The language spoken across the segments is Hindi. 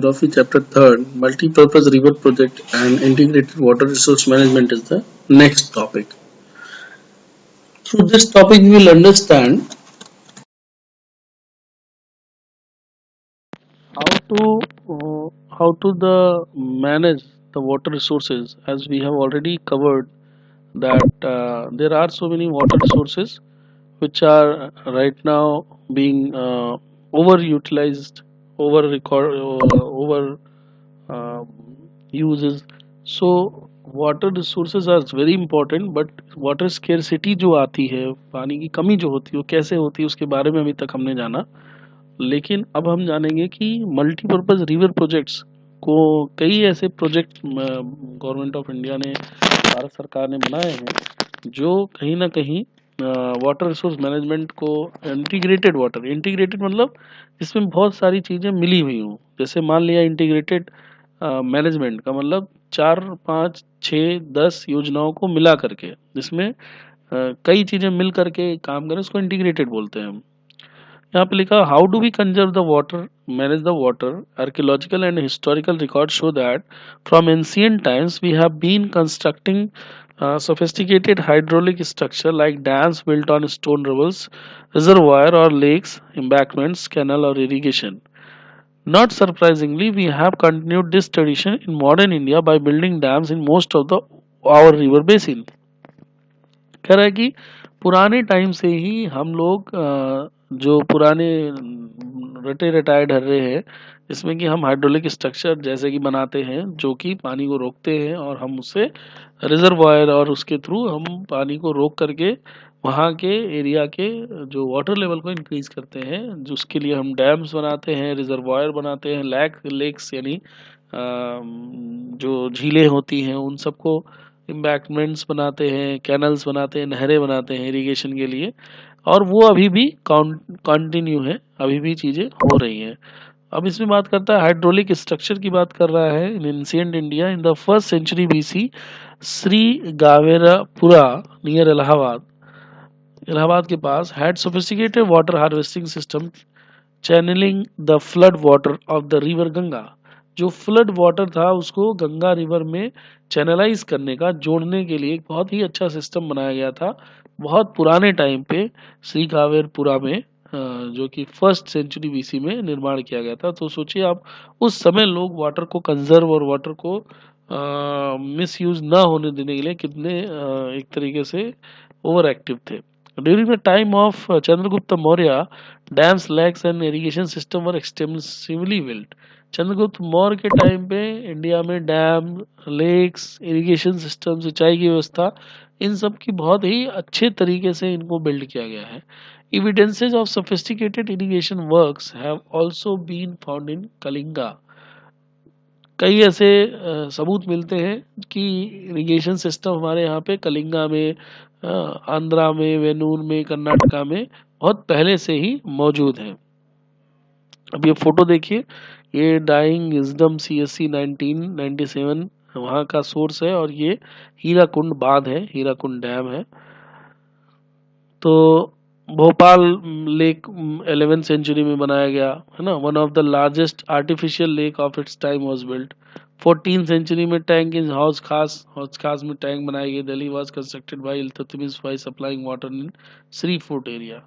Geography Chapter 3rd, Multi-Purpose River Project and Integrated Water Resource Management is the next topic. Through this topic, we will understand how to the manage the water resources, as we have already covered that there are so many water resources which are right now being overutilized, over uh, uses. So water resources are very important, but water scarcity जो आती है, पानी की कमी जो होती है वो कैसे होती है उसके बारे में अभी तक हमने जाना। लेकिन अब हम जानेंगे कि मल्टीपर्पज़ रिवर प्रोजेक्ट्स को, कई ऐसे प्रोजेक्ट गवर्नमेंट ऑफ इंडिया ने, भारत सरकार ने बनाए हैं जो कहीं ना कहीं वाटर रिसोर्स मैनेजमेंट को, इंटीग्रेटेड मतलब इसमें बहुत सारी चीज़ें मिली हुई हों। जैसे मान लिया इंटीग्रेटेड मैनेजमेंट का मतलब 4, 5, 6, 10 योजनाओं को मिला करके, जिसमें कई चीज़ें मिल करके काम करें, उसको इंटीग्रेटेड बोलते हैं हम। यहाँ पे लिखा, how do we conserve the water, manage the water. Archaeological and historical record show that from ancient times we have been constructing sophisticated hydraulic structure like dams built on stone rivers, reservoir or lakes, embankments, canal or irrigation. Not surprisingly, we have continued this tradition in modern India by building dams in most of the our river basin. कह रहा है कि पुराने टाइम से ही हम लोग जो पुराने रटे रटाए ढर्रे हैं, जिसमें कि हम हाइड्रोलिक स्ट्रक्चर जैसे कि बनाते हैं जो कि पानी को रोकते हैं, और हम उससे रिजर्वायर और उसके थ्रू हम पानी को रोक करके वहाँ के एरिया के जो वाटर लेवल को इंक्रीज करते हैं, जिसके लिए हम डैम्स बनाते हैं, रिजर्वायर बनाते हैं, लेक्स यानी जो झीलें होती हैं उन सबको, एम्बैंकमेंट्स बनाते हैं, कैनल्स बनाते हैं, नहरें बनाते हैं इरिगेशन के लिए। और वो अभी भी कंटिन्यू है, अभी भी चीज़ें हो रही हैं। अब इसमें बात करता है हाइड्रोलिक स्ट्रक्चर की, बात कर रहा है। In ancient India in the 1st century BC, Shri Gaverapura near Allahabad के पास had sophisticated water harvesting system channeling the flood water of the river Ganga. जो फ्लड वाटर था उसको गंगा रिवर में चैनलाइज करने का, जोड़ने के लिए एक बहुत ही अच्छा सिस्टम बनाया गया था बहुत पुराने टाइम पे, श्री कावेरपुरा में, जो कि 1st century BC में निर्माण किया गया था। तो सोचिए आप, उस समय लोग वाटर को कंजर्व और वाटर को मिस यूज ना होने देने के लिए कितने एक तरीके से ओवर एक्टिव थे। During the time of Chandragupta Maurya, dams, lakes and irrigation system were extensively built. Chandragupta Maurya के टाइम पे इंडिया में डैम, लेक्स, इरिगेशन सिस्टम, सिंचाई की व्यवस्था, इन सब की बहुत ही अच्छे तरीके से इनको बिल्ड किया गया है। Evidences of sophisticated irrigation works have also been found in Kalinga. कई ऐसे सबूत मिलते हैं कि इरिगेशन सिस्टम हमारे यहाँ पे कलिंगा में, आंध्रा में, वेनूर में, कर्नाटका में बहुत पहले से ही मौजूद है। अब ये फोटो देखिए, ये डाइंग विजडम CSC 1997 वहाँ का सोर्स है, और ये हीराकुंड बांध है, हीराकुंड डैम है। तो भोपाल लेक 11th century में बनाया गया है ना। One of the largest artificial lake of its time was built. 14th century में टैंक इन हौज खास में टैंक बनाई गई। Delhi was constructed by Iltutmish by supplying water in Shri fort area.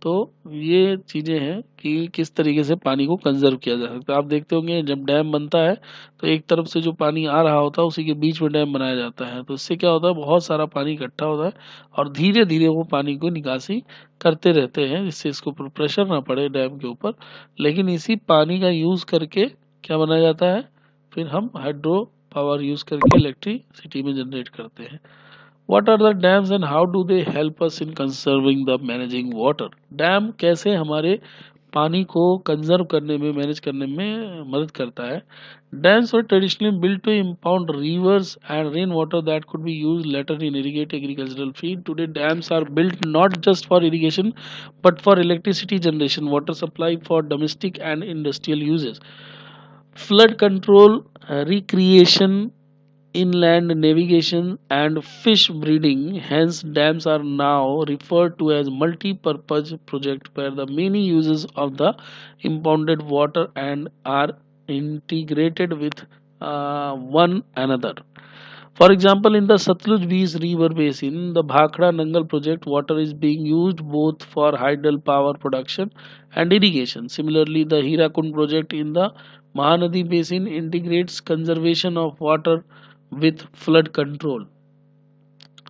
तो ये चीज़ें हैं कि किस तरीके से पानी को कंजर्व किया जा सकता है। आप देखते होंगे जब डैम बनता है तो एक तरफ से जो पानी आ रहा होता है उसी के बीच में डैम बनाया जाता है, तो इससे क्या होता है, बहुत सारा पानी इकट्ठा होता है और धीरे धीरे वो पानी को निकासी करते रहते हैं, जिससे इसको प्रेशर ना पड़े डैम के ऊपर। लेकिन इसी पानी का यूज़ करके क्या बनाया जाता है, फिर हम हाइड्रो पावर यूज़ करके इलेक्ट्रिसिटी में जनरेट करते हैं। What are the dams and how do they help us in conserving the managing water? Dam कैसे हमारे पानी को कंजर्व करने में, मैनेज करने में मदद करता है। Dams were traditionally built to impound rivers and rainwater that could be used later in irrigate agricultural field. Today, dams are built not just for irrigation but for electricity generation, water supply for domestic and industrial uses, flood control, recreation, inland navigation and fish breeding. Hence dams are now referred to as multi-purpose project where the many uses of the impounded water and are integrated with one another. For example, in the Satluj River Basin, the Bhakra Nangal project, water is being used both for hydel power production and irrigation. Similarly, the Hirakund project in the Mahanadi Basin integrates conservation of water with flood control.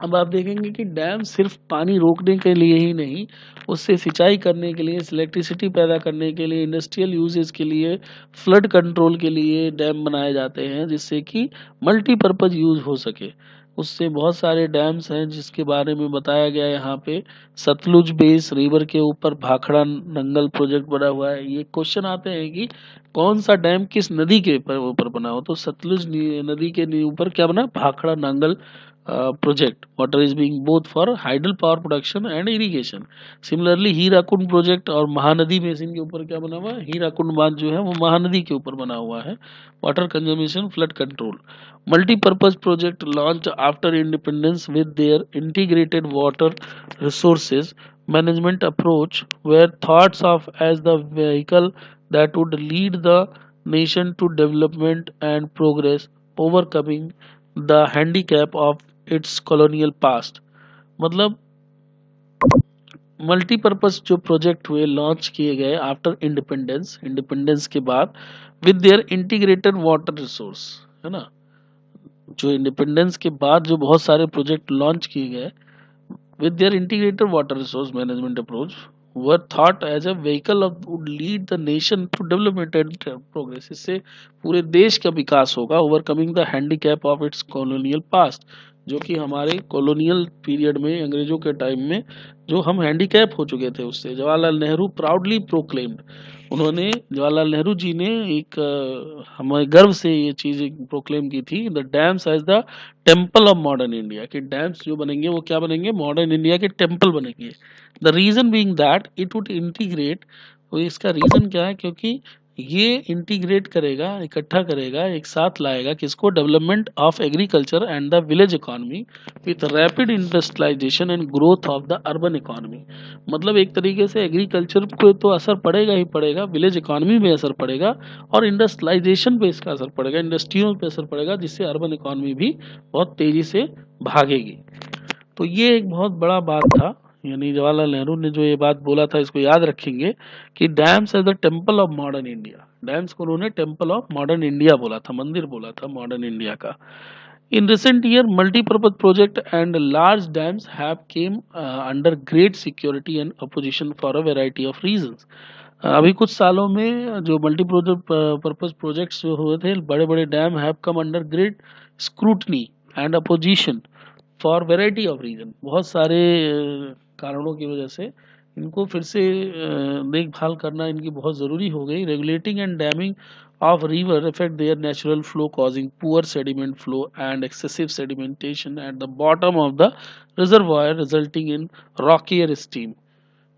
अब आप देखेंगे कि डैम सिर्फ पानी रोकने के लिए ही नहीं, उससे सिंचाई करने के लिए, इलेक्ट्रिसिटी पैदा करने के लिए, इंडस्ट्रियल यूजेस के लिए, फ्लड कंट्रोल के लिए डैम बनाए जाते हैं, जिससे कि मल्टीपर्पज यूज हो सके। उससे बहुत सारे डैम्स हैं जिसके बारे में बताया गया है यहाँ पे। सतलुज बेस रिवर के ऊपर भाखड़ा नंगल प्रोजेक्ट बना हुआ है। ये क्वेश्चन आते हैं कि कौन सा डैम किस नदी के ऊपर बना हो, तो सतलुज नदी के ऊपर क्या बना, Bhakra Nangal project. Water is being both for hydel power production and irrigation. Similarly, Hirakud project और महानदी बेसिन के ऊपर क्या बना हुआ है, हीराकुंड बांध जो है वो महानदी के ऊपर बना हुआ है। Water conservation, flood control, multipurpose project launch after independence with their integrated water resources management approach were thoughts of as the vehicle that would lead the nation to development and progress, overcoming the handicap of its colonial past. मतलब मल्टीपर्पज जो प्रोजेक्ट हुए, लॉन्च किए गए आफ्टर इंडिपेंडेंस के बाद, with their integrated water resource, है ना। जो इंडिपेंडेंस के बाद जो बहुत सारे प्रोजेक्ट लॉन्च किए गए with their integrated water resource management approach were thought as a vehicle of would lead the nation to development and progress. इससे पूरे देश का विकास होगा, overcoming the handicap of its colonial past, जो कि हमारे कॉलोनियल पीरियड में, अंग्रेजों के टाइम में जो हम हैंडीकैप हो चुके थे उससे। जवाहरलाल नेहरू प्राउडली प्रोक्लेम्ड, उन्होंने, जवाहरलाल नेहरू जी ने एक हमारे गर्व से ये चीज प्रोक्लेम की थी, the dams as the temple of modern India, कि डैम्स जो बनेंगे वो क्या बनेंगे, मॉडर्न इंडिया के टेम्पल बनेंगे। The reason being that it would integrate, तो इसका रीजन क्या है, क्योंकि ये इंटीग्रेट करेगा, इकट्ठा करेगा, एक साथ लाएगा किसको, development of agriculture and the village economy with rapid industrialisation and growth of the urban economy. मतलब एक तरीके से एग्रीकल्चर को तो असर पड़ेगा ही पड़ेगा, विलेज इकोनॉमी में असर पड़ेगा और इंडस्ट्रियलाइजेशन पे इसका असर पड़ेगा, इंडस्ट्रियों पे असर पड़ेगा, जिससे अर्बन इकोनॉमी भी बहुत तेजी से भागेगी। तो ये एक बहुत बड़ा बात था, यानी जवाहरलाल नेहरू ने जो ये बात बोला था, इसको याद रखेंगे कि dams as the temple of modern India. Dams को उन्होंने टेम्पल ऑफ मॉडर्न इंडिया बोला था, मंदिर बोला था मॉडर्न इंडिया का। In recent year, multi-purpose project and large dams have came under great security and opposition for a variety of reasons. अभी कुछ सालों में जो मल्टी पर्पज प्रोजेक्ट्स जो हुए थे, बड़े बड़े dam have come under great scrutiny and opposition for variety of reason. बहुत सारे कारणों की वजह से इनको फिर से देखभाल करना इनकी बहुत ज़रूरी हो गई। Regulating and damming of river affect their natural flow, causing poor sediment flow and excessive sedimentation at the bottom of the reservoir, resulting in rockier stream.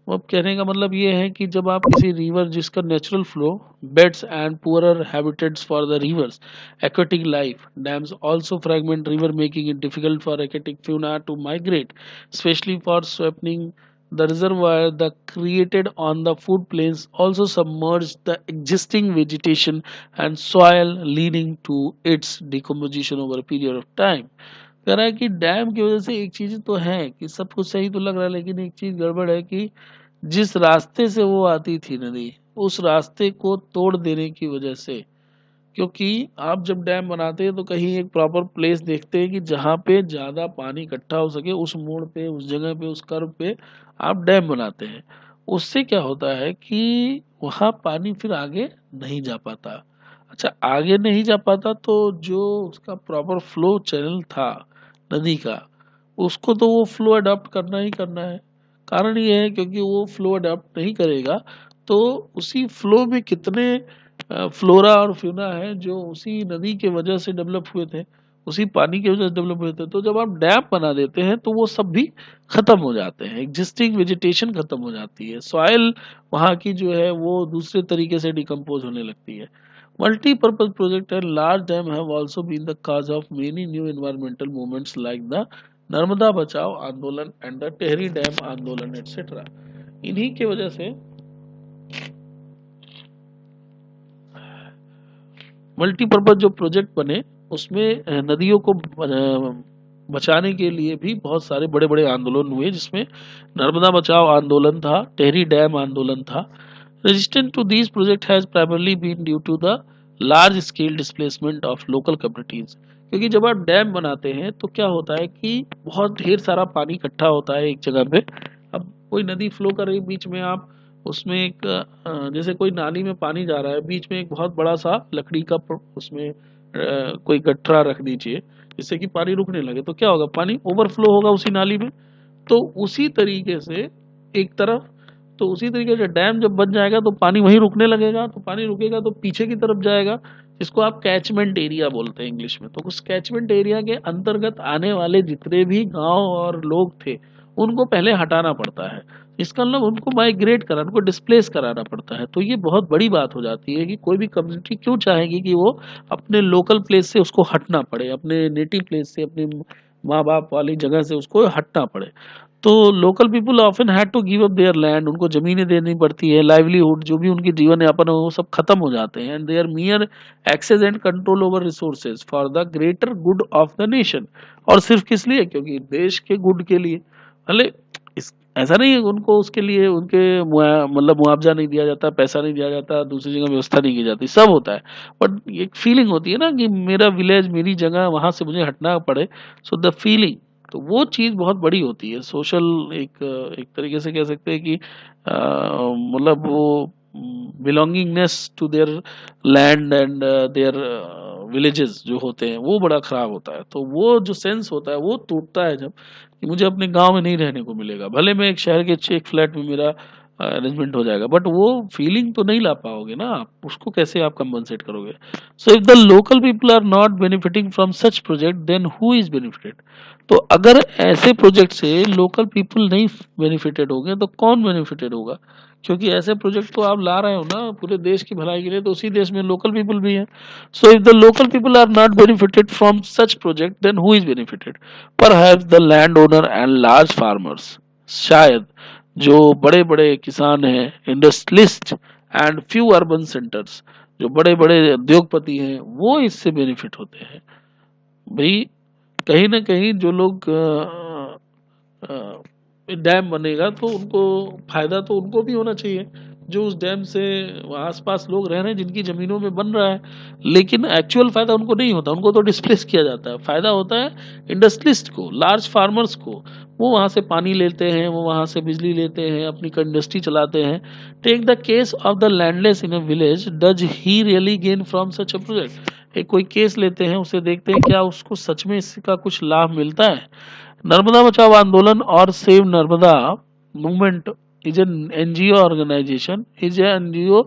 अब कहने का मतलब ये है कि जब आप किसी रिवर जिसका natural flow, beds and poorer habitats for the reverse, aquatic life, dams also fragment river, making it difficult for aquatic fauna to migrate, especially for sweeping the reservoir. The created on the food plains also submerge the existing vegetation and soil, leading to its decomposition over a period of time. कह रहा है कि डैम की वजह से एक चीज तो है कि सब कुछ सही तो लग रहा है, लेकिन एक चीज गड़बड़ है कि जिस रास्ते से वो आती थी नदी, उस रास्ते को तोड़ देने की वजह से, क्योंकि आप जब डैम बनाते हैं तो कहीं एक प्रॉपर प्लेस देखते हैं कि जहाँ पे ज़्यादा पानी इकट्ठा हो सके, उस मोड़ पे, उस जगह पे, उस कर्व पे आप डैम बनाते हैं। उससे क्या होता है कि वहाँ पानी फिर आगे नहीं जा पाता। अच्छा, आगे नहीं जा पाता तो जो उसका प्रॉपर फ्लो चैनल था नदी का, उसको तो वो फ्लो अडॉप्ट करना ही करना है। कारण ये है क्योंकि वो फ्लो अडॉप्ट नहीं करेगा तो उसी फ्लो में कितने फ्लोरा और फ्यूना है जो उसी नदी के वजह से डेवलप हुए थे, उसी पानी की वजह से डेवलप हुए थे। तो जब आप डैम बना देते हैं तो वो सब भी खत्म हो जाते हैं, एग्जिस्टिंग वेजिटेशन खत्म हो जाती है, सॉइल वहाँ की जो है वो दूसरे तरीके से डिकम्पोज होने लगती है। Multi-purpose project and large dam have also been the cause of many new environmental movements like the Narmada बचाओ आंदोलन एंड द टेहरी डैम आंदोलन एटसेट्रा। इन्हीं की वजह से मल्टीपर्पज जो प्रोजेक्ट बने उसमें नदियों को बचाने के लिए भी बहुत सारे बड़े बड़े आंदोलन हुए, जिसमें नर्मदा बचाओ आंदोलन था, टेहरी डैम आंदोलन था। Resistance to these project has primarily been due to the large scale displacement of local communities. क्योंकि जब आप डैम बनाते हैं तो क्या होता है कि बहुत ढेर सारा पानी इकट्ठा होता है एक जगह पे। अब कोई नदी फ्लो कर रही, बीच में आप उसमें एक जैसे कोई नाली में पानी जा रहा है, बीच में एक बहुत बड़ा सा लकड़ी का उसमें कोई गट्ठरा रख दीजिए जिससे कि पानी रुकने लगे, तो क्या होगा, पानी ओवरफ्लो होगा उसी नाली में। तो उसी तरीके से एक तरफ, तो उसी तरीके से डैम जब बन जाएगा तो पानी वहीं रुकने लगेगा, तो पानी रुकेगा तो पीछे की तरफ जाएगा, जिसको आप कैचमेंट एरिया बोलते हैं इंग्लिश में। तो उस कैचमेंट एरिया के अंतर्गत आने वाले जितने भी गांव और लोग थे उनको पहले हटाना पड़ता है। इसका मतलब उनको माइग्रेट कराना, उनको डिस्प्लेस कराना पड़ता है। तो ये बहुत बड़ी बात हो जाती है कि कोई भी कम्युनिटी क्यों चाहेगी कि वो अपने लोकल प्लेस से उसको हटना पड़े, अपने नेटिव प्लेस से, अपने माँ बाप वाली जगह से उसको हटना पड़े। तो local people often had to give up their land, उनको जमीनें देनी पड़ती है, लाइवलीहुड जो भी उनकी जीवन यापन है वो सब खत्म हो जाते हैं। And their mere access and control over resources for the greater good of the nation. और सिर्फ किस लिए, क्योंकि देश के गुड के लिए। भले इस ऐसा नहीं है उनको उसके लिए उनके मतलब मुआवजा नहीं दिया जाता, पैसा नहीं दिया जाता, दूसरी जगह व्यवस्था नहीं की जाती, सब होता है। बट एक फीलिंग होती है ना कि मेरा विलेज, मेरी जगह, वहां से मुझे हटना पड़े। सो द फीलिंग, तो वो चीज बहुत बड़ी होती है। सोशल एक एक तरीके से कह सकते हैं कि मतलब वो belongingness to their land and their villages जो होते हैं वो बड़ा खराब होता है। तो वो जो सेंस होता है वो टूटता है जब कि मुझे अपने गांव में नहीं रहने को मिलेगा। भले मैं एक शहर के एक फ्लैट में मेरा अरेंजमेंट हो जाएगा, बट वो फीलिंग तो नहीं ला पाओगे ना आप, उसको कैसे आप कंपनसेट करोगे। So if the local people are not benefiting from such project then who is benefited. तो अगर ऐसे प्रोजेक्ट से लोकल पीपल नहीं बेनिफिटेड होंगे तो कौन बेनिफिटेड होगा। क्योंकि ऐसे प्रोजेक्ट तो आप ला रहे हो ना पूरे देश की भलाई के लिए, तो उसी देश में लोकल पीपल भी है। So if the local people are not benefited from such project then who is benefited. Perhaps the land owner and large farmers, शायद जो बड़े बड़े किसान हैं, industrialist and few urban centres, जो बड़े बड़े उद्योगपति हैं वो इससे बेनिफिट होते हैं। भाई कहीं ना कहीं जो लोग डैम बनेगा तो उनको फायदा तो उनको भी होना चाहिए, जो उस डैम से आसपास लोग रह रहे हैं जिनकी जमीनों में बन रहा है। लेकिन एक्चुअल फायदा उनको नहीं होता, उनको तो डिस्प्लेस किया जाता है। फायदा होता है इंडस्ट्रियलिस्ट को, लार्ज फार्मर्स को। वो वहां से पानी लेते हैं, वो वहां से बिजली लेते हैं, अपनी इंडस्ट्री चलाते हैं। Take the case of the landless in a village, does he really gain from such a project. एक कोई केस लेते हैं, उसे देखते हैं क्या उसको सच में इसका कुछ लाभ मिलता है। नर्मदा बचाओ आंदोलन और save Narmada movement is an NGO organization, is an NGO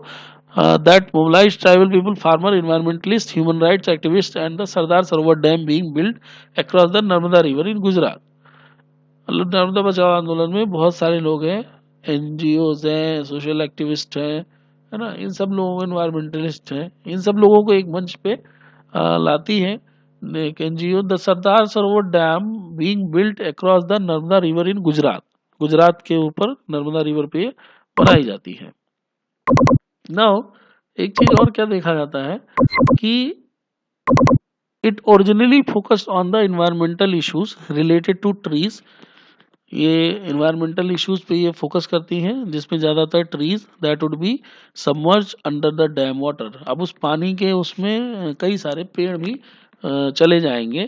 that mobilized tribal people, farmer, environmentalists, human rights activists, and the Sardar Sarovar Dam being built across the Narmada River in Gujarat। मतलब नर्मदा बचाओ आंदोलन में बहुत सारे लोग हैं, एनजीओज हैं, सोशल एक्टिविस्ट हैं, है ना, इन सब लोगों, एनवायरमेंटलिस्ट हैं, इन सब लोगों को एक मंच पे लाती है एक NGO. The Sardar Sarovar dam being built across the Narmada river in Gujarat, Gujarat के ऊपर नर्मदा रिवर पे बनाई जाती है। नाउ एक चीज और क्या देखा जाता है कि it originally focused on the environmental issues related to trees. ये एनवायरमेंटल इश्यूज पे ये फोकस करती हैं, जिसमें ज्यादातर trees that would be submerge under the dam water. अब उस पानी के उसमें कई सारे पेड़ भी चले जाएंगे,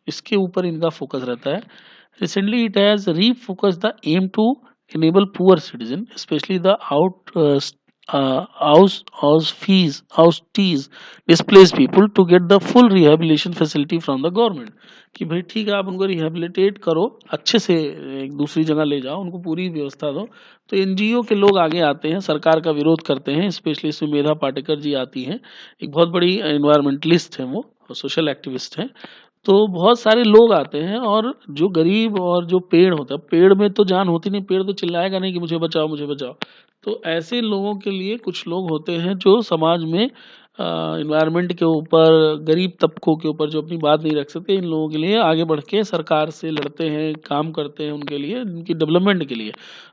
इसके ऊपर इनका फोकस रहता है। Recently it has refocus the aim to enable poor citizen, especially the housetees, displaced people to get the full rehabilitation facility from the government। कि भाई ठीक है, आप उनको रिहेबिलिटेट करो, अच्छे से एक दूसरी जगह ले जाओ, उनको पूरी व्यवस्था दो। तो एनजीओ के लोग आगे आते हैं, सरकार का विरोध करते हैं। स्पेशली इसमें मेधा पाटेकर जी आती हैं, एक बहुत बड़ी एनवायरमेंटलिस्ट हैं वो, और सोशल एक्टिविस्ट हैं। तो बहुत सारे लोग आते हैं, और जो गरीब और जो पेड़ होता है, पेड़ में तो जान होती नहीं, पेड़ तो चिल्लाएगा नहीं कि मुझे बचाओ मुझे बचाओ। तो ऐसे लोगों के लिए कुछ लोग होते हैं जो समाज में इन्वायरमेंट के ऊपर, गरीब तबकों के ऊपर जो अपनी बात नहीं रख सकते, इन लोगों के लिए आगे बढ़ के सरकार से लड़ते हैं, काम करते हैं उनके लिए, उनकी डेवलपमेंट के लिए।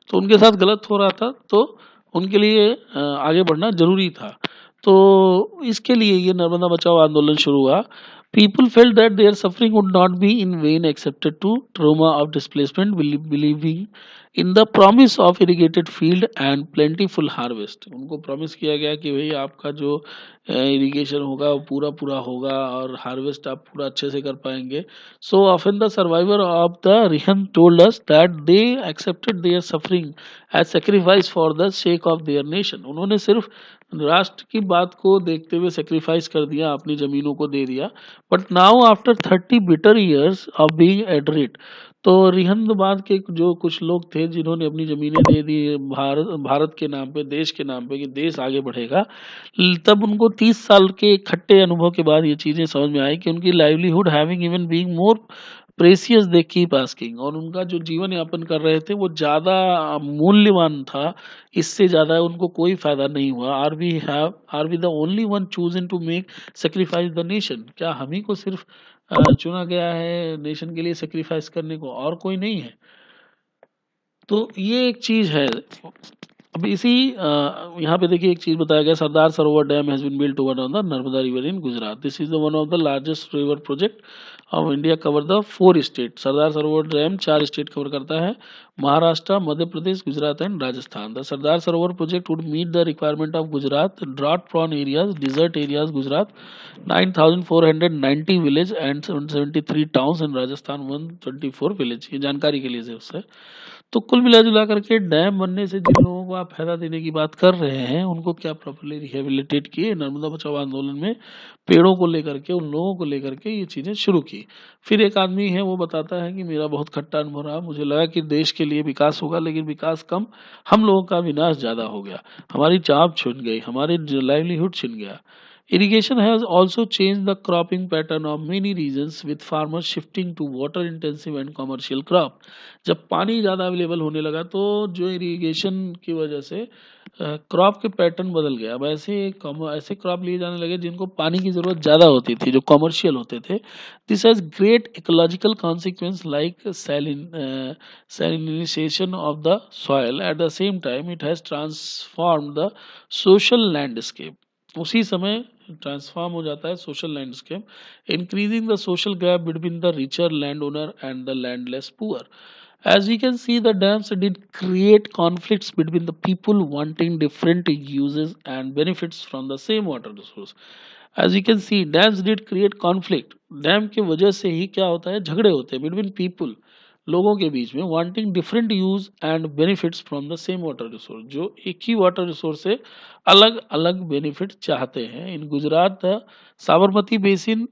तो उनके साथ गलत हो रहा था, तो उनके लिए आगे बढ़ना जरूरी था। तो इसके लिए ये नर्मदा बचाओ आंदोलन शुरू हुआ। People felt that their suffering would not be in vain accepted to trauma of displacement, believing in the promise of irrigated field and plentiful harvest. उनको प्रॉमिस किया गया कि भाई आपका जो इरिगेशन होगा वो पूरा पूरा होगा और हार्वेस्ट आप पूरा अच्छे से कर पाएंगे। So often the survivor of the Rihand told us that they accepted their suffering as sacrifice for the sake of their nation. उन्होंने सिर्फ राष्ट्र की बात को देखते हुए सेक्रीफाइस कर दिया, अपनी जमीनों को दे दिया। But now after 30 bitter years of being adrift, तो रिहंद बाद के जो कुछ लोग थे जिन्होंने अपनी जमीनें दे दी भारत के नाम पे, देश के नाम पे, कि देश आगे बढ़ेगा, तब उनको 30 साल के खट्टे अनुभव के बाद ये चीजें समझ में आई कि उनकी livelihood having even being more precious they keep asking, और उनका जो जीवन यापन कर रहे थे वो ज्यादा मूल्यवान था, इससे ज्यादा उनको कोई फायदा नहीं हुआ। Are we the only one chosen to make sacrifice the nation, क्या हम ही को सिर्फ चुना गया है नेशन के लिए सेक्रीफाइस करने को, और कोई नहीं है? तो ये एक चीज है। अब इसी यहाँ पे देखिए एक चीज बताया गया, Sardar Sarovar dam has been built over on the Narmada river in Gujarat. This is the one of the largest river project of India, cover the 4 state. Sardar Sarovar dam 4 state cover करता है, Maharashtra, Madhya Pradesh, Gujarat and Rajasthan. The Sardar Sarovar project would meet the requirement of Gujarat, drought prone areas, desert areas Gujarat, 9490 village and 73 towns in Rajasthan, 124 village. ये जानकारी के लिए से उससे। तो कुल मिला जुला करके डैम बनने से जिन लोगों को आप फायदा देने की बात कर रहे हैं, उनको क्या प्रॉपरली रिहेबिलिटेट किए? नर्मदा बचाओ आंदोलन में पेड़ों को लेकर के, उन लोगों को लेकर के ये चीजें शुरू की। फिर एक आदमी है वो बताता है कि मेरा बहुत खट्टा अनुभव रहा, मुझे लगा कि देश के लिए विकास होगा, लेकिन विकास कम, हम लोगों का विनाश ज्यादा हो गया, हमारी जॉब छिन गई, हमारी लाइवलीहुड छिन गया। Irrigation has also changed the cropping pattern of many regions, with farmers shifting to water intensive and commercial crop. जब पानी ज़्यादा अवेलेबल होने लगा तो जो इरिगेशन की वजह से क्रॉप के पैटर्न बदल गया। अब ऐसे क्रॉप लिए जाने लगे जिनको पानी की ज़रूरत ज़्यादा होती थी, जो कमर्शियल होते थे। This has great ecological consequence like salinization of the soil. At the same time, it has transformed the social landscape. उसी समय ट्रांसफॉर्म हो जाता है social landscape, increasing the social gap between the richer land owner and the landless poor. As we can see, the dams did create conflicts between the people wanting different uses and benefits from the same water resource. As we can see, dams did create conflict. Dam की वजह से ही क्या होता है, झगड़े होते हैं बिटवीन पीपुल, लोगों के बीच में, wanting different use and benefits from the same water resource, जो एक ही वाटर रिसोर्स से अलग अलग बेनिफिट चाहते हैं। In Gujarat Sabarmati basin,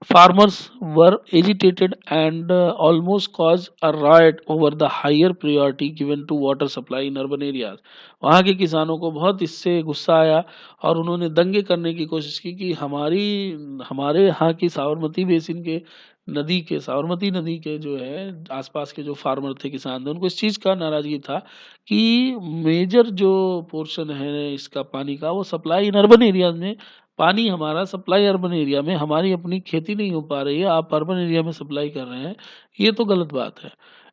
farmers were agitated and almost caused a riot over the higher priority given to water supply in urban areas. वहाँ के किसानों को बहुत इससे गुस्सा आया और उन्होंने दंगे करने की कोशिश की कि हमारे यहाँ की साबरमती बेसिन के नदी के, साबरमती नदी के जो है आसपास के जो फार्मर थे, किसान थे, उनको इस चीज़ का नाराजगी था कि मेजर जो पोर्शन है इसका पानी का वो सप्लाई इन अर्बन एरियाज में, पानी हमारा सप्लाई अर्बन एरिया में, हमारी अपनी खेती नहीं हो पा रही है, आप अर्बन एरिया में सप्लाई कर रहे हैं, ये तो गलत बात है।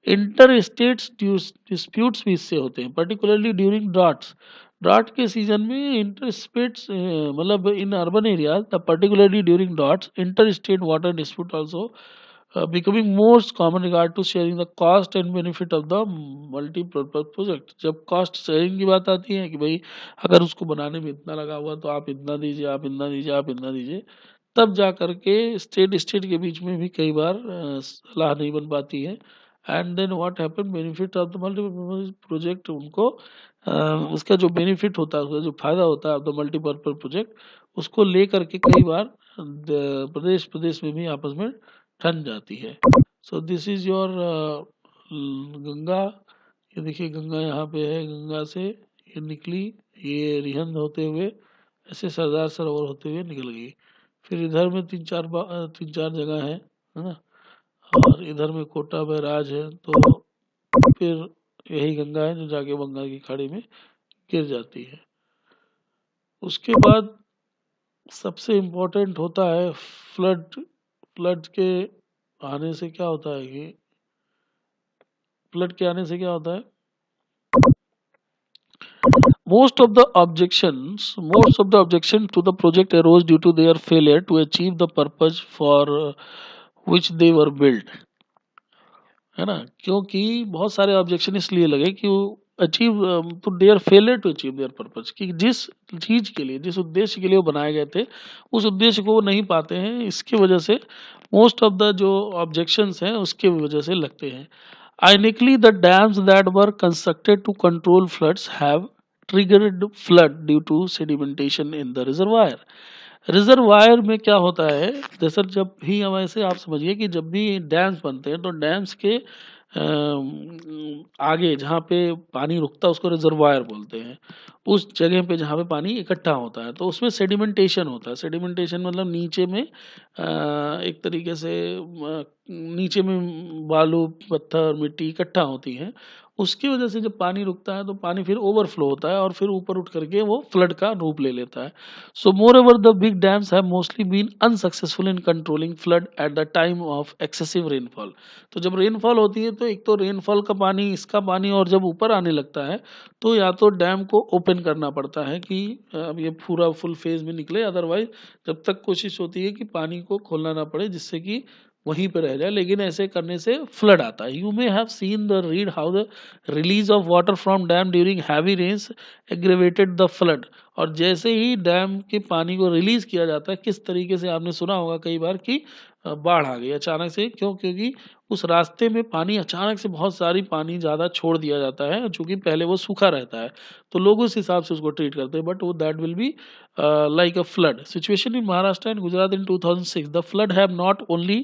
इंटर स्टेट्स डिस्प्यूट्स भी इससे होते हैं, पर्टिकुलरली ड्यूरिंग ड्राट्स। ड्राट के सीजन में इंटर स्टेट्स, मतलब in urban areas, particularly during droughts, inter state water dispute also becoming most common regard to sharing the cost and benefit of the multi-purpose project। जब कॉस्ट शेयरिंग की बात आती है कि भाई अगर उसको बनाने में इतना लगा हुआ तो आप इतना दीजिए, आप इतना दीजिए, आप इतना दीजिए, तब जा करके स्टेट स्टेट के बीच में भी कई बार सलाह नहीं बन पाती है। And then what happen, benefit of the multipurpose project, उनको उसका जो बेनिफिट होता है, उसका जो फायदा होता है ऑफ द मल्टीपर्पज प्रोजेक्ट, उसको लेकर के कई बार प्रदेश प्रदेश में भी आपस में ठन जाती है। So this is your Ganga. ये देखिए गंगा यहाँ पे है, गंगा से ये निकली, ये रिहंद होते हुए ऐसे सरदार सरोवर होते हुए निकल गई। फिर इधर में तीन चार जगह है ना, और इधर में कोटा बैराज है, तो फिर यही गंगा है जो जाके बंगाल की खाड़ी में गिर जाती है। उसके बाद सबसे इम्पोर्टेंट होता है फ्लड। फ्लड के आने से क्या होता है कि फ्लड के आने से क्या होता है, Most of the objections to the project arose due to their failure to achieve the purpose for which they were built. है ना, क्योंकि बहुत सारे ऑब्जेक्शन इसलिए लगे कि वो achieve to their failure to achieve their purpose, कि जिस चीज के लिए, जिस उद्देश्य के लिए वो बनाए गए थे, उस उद्देश्य को वो नहीं पाते हैं। इसकी वजह से मोस्ट ऑफ द जो ऑब्जेक्शंस हैं उसके वजह से लगते हैं। Ironically, the dams that were constructed to control floods have triggered flood due to sedimentation in the reservoir. Reservoir में क्या होता है, जैसे जब भी हम ऐसे आप समझिए कि जब भी डैम्स बनते हैं तो डैम्स के आगे जहाँ पे पानी रुकता है उसको रिजर्वायर बोलते हैं। उस जगह पे जहाँ पे पानी इकट्ठा होता है तो उसमें सेडिमेंटेशन होता है। सेडिमेंटेशन मतलब नीचे में एक तरीके से नीचे में बालू पत्थर मिट्टी इकट्ठा होती है। उसकी वजह से जब पानी रुकता है तो पानी फिर ओवरफ्लो होता है और फिर ऊपर उठ करके वो फ्लड का रूप ले लेता है। So moreover, the big dams have mostly been unsuccessful in controlling flood at the time of excessive rainfall. तो जब रेनफॉल होती है तो एक तो रेनफॉल का पानी, इसका पानी, और जब ऊपर आने लगता है तो या तो डैम को ओपन करना पड़ता है कि अब ये पूरा फुल फेज में निकले, अदरवाइज जब तक कोशिश होती है कि पानी को खोलना ना पड़े जिससे कि वहीं पे रह जाए, लेकिन ऐसे करने से फ्लड आता है। You may have seen the read how the release of water from dam during heavy rains aggravated the flood. और जैसे ही डैम के पानी को रिलीज किया जाता है, किस तरीके से आपने सुना होगा कई बार कि बाढ़ आ गई अचानक से। क्यों? क्योंकि उस रास्ते में पानी अचानक से बहुत सारी पानी ज़्यादा छोड़ दिया जाता है, चूंकि पहले वो सूखा रहता है तो लोग उस हिसाब से उसको ट्रीट करते हैं, बट वो that will be like a flood situation in Maharashtra and Gujarat in 2006. The flood have not only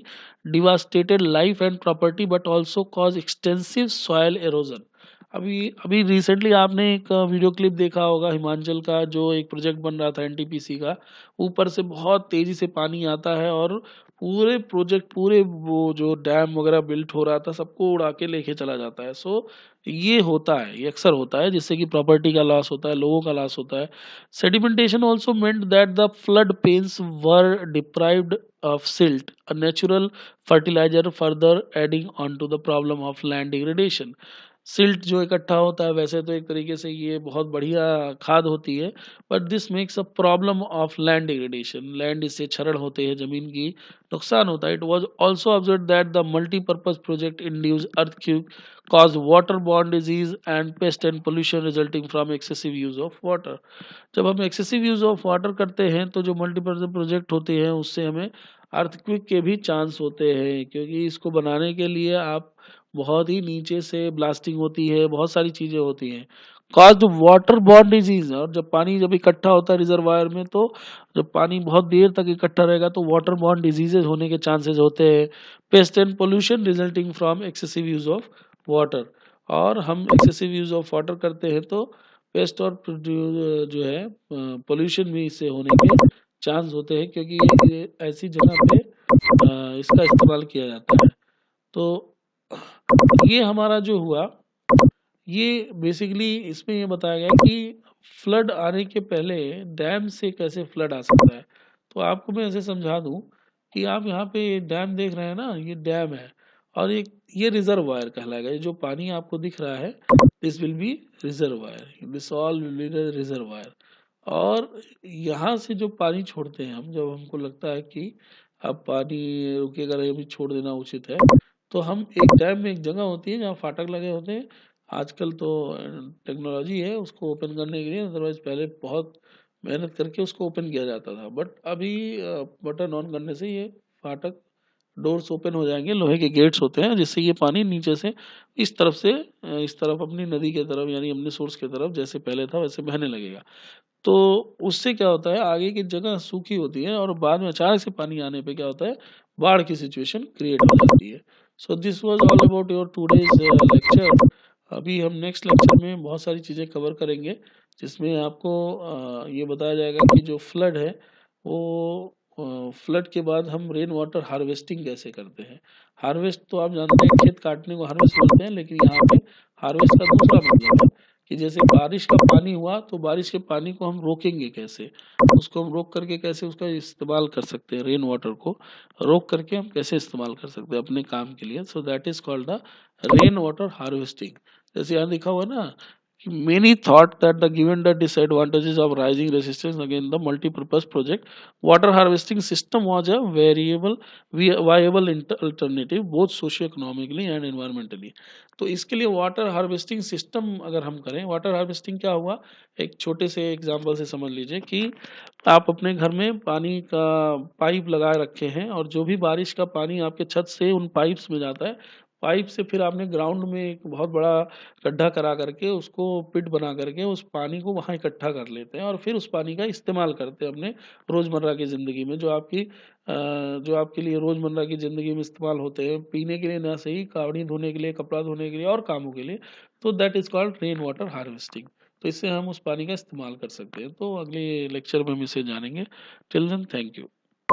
devastated life and property but also caused extensive soil erosion. अभी अभी रिसेंटली आपने एक वीडियो क्लिप देखा होगा हिमाचल का, जो एक प्रोजेक्ट बन रहा था एनटीपीसी का। ऊपर से बहुत तेजी से पानी आता है और पूरे प्रोजेक्ट, पूरे वो जो डैम वगैरह बिल्ट हो रहा था सबको उड़ा के लेके चला जाता है। सो ये होता है, ये अक्सर होता है, जिससे कि प्रॉपर्टी का लॉस होता है, लोगों का लॉस होता है। Sedimentation also meant that the flood plains were deprived of silt, a natural fertilizer, further adding on to the problem of land degradation. Silt जो इकट्ठा होता है वैसे तो एक तरीके से ये बहुत बढ़िया खाद होती है, but this makes a problem of land degradation. Land इससे क्षरण होते हैं, जमीन की नुकसान होता है। It was also observed that the multipurpose project induce earthquake cause water borne disease and paste and pollution resulting from excessive use of water. जब हम एक्सेसिव यूज ऑफ वाटर करते हैं तो जो मल्टीपर्पज प्रोजेक्ट होते हैं उससे हमें अर्थक्वेक के भी चांस होते हैं, क्योंकि इसको बनाने के लिए आप बहुत ही नीचे से ब्लास्टिंग होती है, बहुत सारी चीजें होती हैं। कॉज्ड वाटर बॉर्न डिजीज, और जब पानी जब इकट्ठा होता है रिजर्वायर में तो जब पानी बहुत देर तक इकट्ठा रहेगा तो वाटर बॉर्न डिजीजेज होने के चांसेस होते हैं। Paste and pollution resulting from excessive use of water, और हम एक्सेसिव यूज ऑफ वाटर करते हैं तो पेस्ट और जो है पोल्यूशन भी इससे होने के चांस होते हैं, क्योंकि ये ऐसी जगह पे इसका इस्तेमाल किया जाता है। तो ये हमारा जो हुआ, ये बेसिकली इसमें ये बताया गया कि फ्लड आने के पहले डैम से कैसे फ्लड आ सकता है। तो आपको मैं ऐसे समझा दूं कि आप यहाँ पे डैम देख रहे हैं ना, ये डैम है और एक ये रिजर्वायर कहलाएगा। ये जो पानी आपको दिख रहा है this will be reservoir, this all will be reservoir. और यहाँ से जो पानी छोड़ते हैं हम, जब हमको लगता है कि अब पानी रुकेगा नहीं, अभी छोड़ देना उचित है, तो हम एक डैम में एक जगह होती है जहाँ फाटक लगे होते हैं। आजकल तो टेक्नोलॉजी है उसको ओपन करने के लिए, अदरवाइज पहले बहुत मेहनत करके उसको ओपन किया जाता था, बट अभी बटन ऑन करने से ये फाटक डोर्स ओपन हो जाएंगे। लोहे के गेट्स होते हैं जिससे ये पानी नीचे से इस तरफ से इस तरफ अपनी नदी के तरफ, यानी अपने सोर्स की तरफ जैसे पहले था वैसे बहने लगेगा। तो उससे क्या होता है, आगे की जगह सूखी होती है और बाद में अचानक से पानी आने पे क्या होता है, बाढ़ की सिचुएशन क्रिएट हो जाती है। So this was all about your today's lecture. अभी हम नेक्स्ट लेक्चर में बहुत सारी चीज़ें कवर करेंगे, जिसमें आपको ये बताया जाएगा कि जो फ्लड है वो फ्लड के बाद हम रेन वाटर हार्वेस्टिंग कैसे करते हैं। हार्वेस्ट तो आप जानते हैं खेत काटने को हार्वेस्ट बोलते हैं, लेकिन यहाँ पे हार्वेस्ट का दूसरा मतलब है कि जैसे बारिश का पानी हुआ तो बारिश के पानी को हम रोकेंगे कैसे, उसको हम रोक करके कैसे उसका इस्तेमाल कर सकते हैं, रेन वाटर को रोक करके हम कैसे इस्तेमाल कर सकते हैं अपने काम के लिए। So that is called the rain water harvesting. जैसे यहाँ लिखा हुआ ना Many thought that given the disadvantages of rising resistance against the multi-purpose project, water harvesting system was a viable alternative both socio-economically and environmentally. तो इसके लिए वाटर हार्वेस्टिंग सिस्टम अगर हम करें, वाटर हार्वेस्टिंग क्या हुआ, एक छोटे से एग्जांपल से समझ लीजिए कि आप अपने घर में पानी का पाइप लगा रखे हैं और जो भी बारिश का पानी आपके छत से उन पाइप्स में जाता है, पाइप से फिर आपने ग्राउंड में एक बहुत बड़ा गड्ढा करा करके उसको पिट बना करके उस पानी को वहाँ इकट्ठा कर लेते हैं और फिर उस पानी का इस्तेमाल करते हैं अपने रोज़मर्रा की ज़िंदगी में, जो आपके लिए रोज़मर्रा की ज़िंदगी में इस्तेमाल होते हैं, पीने के लिए ना सही, कपड़े धोने के लिए, कपड़ा धोने के लिए और कामों के लिए। तो that is called rain water harvesting. तो इससे हम उस पानी का इस्तेमाल कर सकते हैं। तो अगले लेक्चर में हम इसे जानेंगे। Till then thank you.